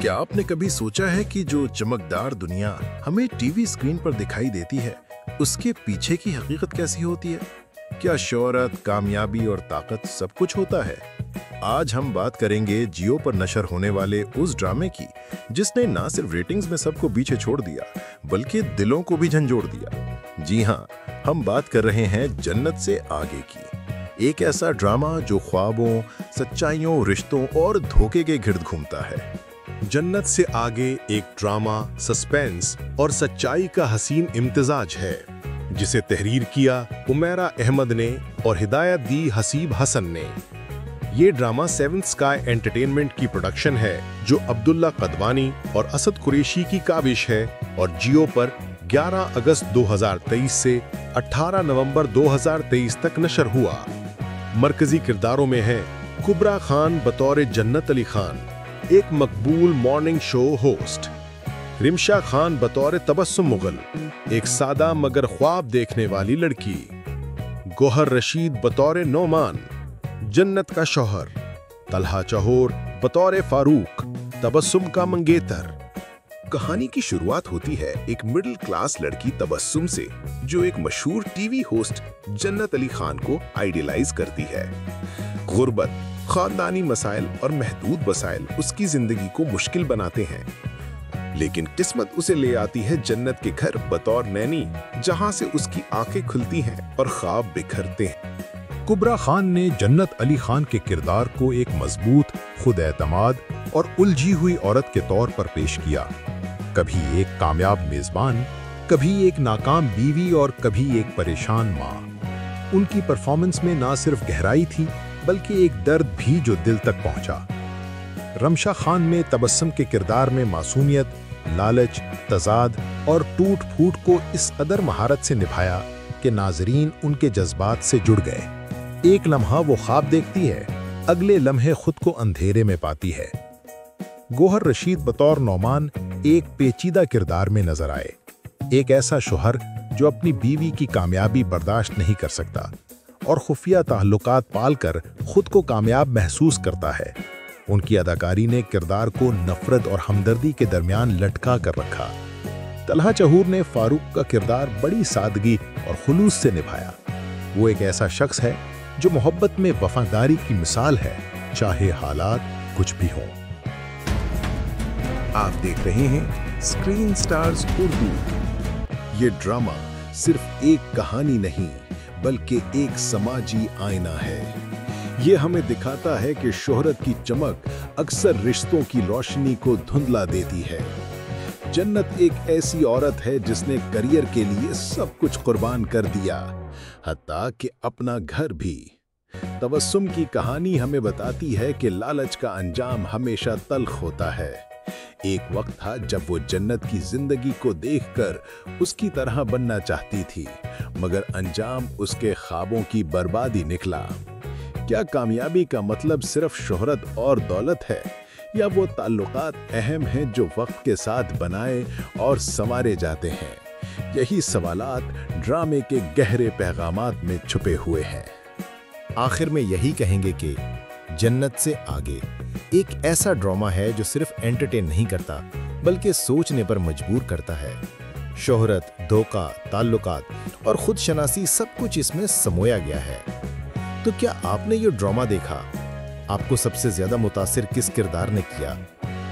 क्या आपने कभी सोचा है कि जो चमकदार दुनिया हमें टीवी स्क्रीन पर दिखाई देती है, उसके पीछे की हकीकत कैसी होती है? क्या शोहरत, कामयाबी और ताकत सब कुछ होता है? आज हम बात करेंगे जियो पर नशर होने वाले उस ड्रामे की जिसने ना सिर्फ रेटिंग्स में सबको पीछे छोड़ दिया, बल्कि दिलों को भी झंझोड़ दिया। जी हाँ, हम बात कर रहे हैं जन्नत से आगे की। एक ऐसा ड्रामा जो ख्वाबों, सच्चाइयों, रिश्तों और धोखे के घिर्द घूमता है। जन्नत से आगे एक ड्रामा, सस्पेंस और सच्चाई का हसीन इम्तिजाज है, जिसे तहरीर किया उमैरा अहमद ने और हिदायत दी हसीब हसन ने। ये ड्रामा सेवंथ स्काई एंटरटेनमेंट की प्रोडक्शन है, जो अब्दुल्ला कदवानी और असद कुरैशी की काविश है और जियो पर 11 अगस्त 2023 से 18 नवंबर 2023 तक नशर हुआ। मरकजी किरदारों में हैं कुबरा खान बतौर जन्नत अली खान, एक मकबूल morning show host, Rimsha Khan बतौर तबस्सुम मुगल, एक सादा मगर ख्वाब देखने वाली लड़की, गोहर रशीद बतौर नोमान, जन्नत का शौहर, तलहा चहोर बतौर फारूक, तबस्सुम का मंगेतर। कहानी की शुरुआत होती है एक मिडिल क्लास लड़की तबस्सुम से, जो एक मशहूर टीवी होस्ट जन्नत अली खान को आइडियलाइज करती है। गुर्बत, खानदानी मसाइल और महदूद वसाइल उसकी जिंदगी को मुश्किल बनाते हैं, लेकिन किस्मत उसे ले आती है जन्नत के घर बतौर नैनी, जहां से उसकी आंखें खुलती हैं और ख्वाब बिखरते हैं। कुबरा खान ने जन्नत अली खान के किरदार को एक मजबूत, खुद एतमाद और उलझी हुई औरत के तौर पर पेश किया। कभी एक कामयाब मेजबान, कभी एक नाकाम बीवी और कभी एक परेशान माँ। उनकी परफॉर्मेंस में ना सिर्फ गहराई थी, बल्कि एक दर्द भी जो दिल तक पहुंचा। रमशा खान में तबस्सुम के किरदार में मासूमियत, लालच, तजाद और टूट फूट को इस कदर महारत से निभाया कि नाजरीन उनके जज्बात से जुड़ गए। एक लम्हा वो ख्वाब देखती है, अगले लम्हे खुद को अंधेरे में पाती है। गोहर रशीद बतौर नौमान एक पेचीदा किरदार में नजर आए, एक ऐसा शौहर जो अपनी बीवी की कामयाबी बर्दाश्त नहीं कर सकता और खुफिया ताल्लुकात पालकर खुद को कामयाब महसूस करता है। उनकी अदाकारी ने किरदार को नफरत और हमदर्दी के दरमियान लटका कर रखा। तलहा चहूर ने फारूक का किरदार बड़ी सादगी और खुलूस से निभाया। वो एक ऐसा शख्स है जो मोहब्बत में वफादारी की मिसाल है, चाहे हालात कुछ भी हों। आप देख रहे हैं स्क्रीन स्टार्स उर्दू। ये ड्रामा सिर्फ एक कहानी नहीं, बल्कि एक समाजी आईना है। ये हमें दिखाता है कि शोहरत की चमक अक्सर रिश्तों की रोशनी को धुंधला देती है। जन्नत एक ऐसी औरत है जिसने करियर के लिए सब कुछ कुर्बान कर दिया, हत्ता कि अपना घर भी। तबस्सुम की कहानी हमें बताती है कि लालच का अंजाम हमेशा तल्ख होता है। एक वक्त था जब वो जन्नत की जिंदगी को देखकर उसकी तरह बनना चाहती थी, मगर अंजाम उसके ख्वाबों की बर्बादी निकला। क्या कामयाबी का मतलब सिर्फ शोहरत और दौलत है, या वो ताल्लुकात अहम हैं जो वक्त के साथ बनाए और संवारे जाते हैं? यही सवालात ड्रामे के गहरे पैगामात में छुपे हुए हैं। आखिर में यही कहेंगे कि जन्नत से आगे एक ऐसा ड्रामा है जो सिर्फ एंटरटेन नहीं करता, बल्कि सोचने पर मजबूर करता है। शोहरत, धोखा, ताल्लुकात और खुद शनासी सब कुछ इसमें समोया गया है। तो क्या आपने ये ड्रामा देखा? आपको सबसे ज्यादा मुतासिर किस किरदार ने किया?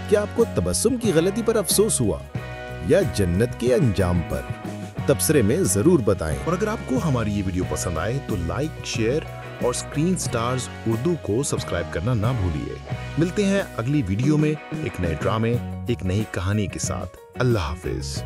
क्या आपको तबस्सुम की गलती पर अफसोस हुआ या जन्नत के अंजाम पर? तबसरे में जरूर बताएं। और अगर आपको हमारी ये वीडियो पसंद आए तो लाइक, शेयर और स्क्रीन स्टार्स उर्दू को सब्सक्राइब करना ना भूलिए। मिलते हैं अगली वीडियो में एक नए ड्रामे, एक नई कहानी के साथ। अल्लाह हाफिज।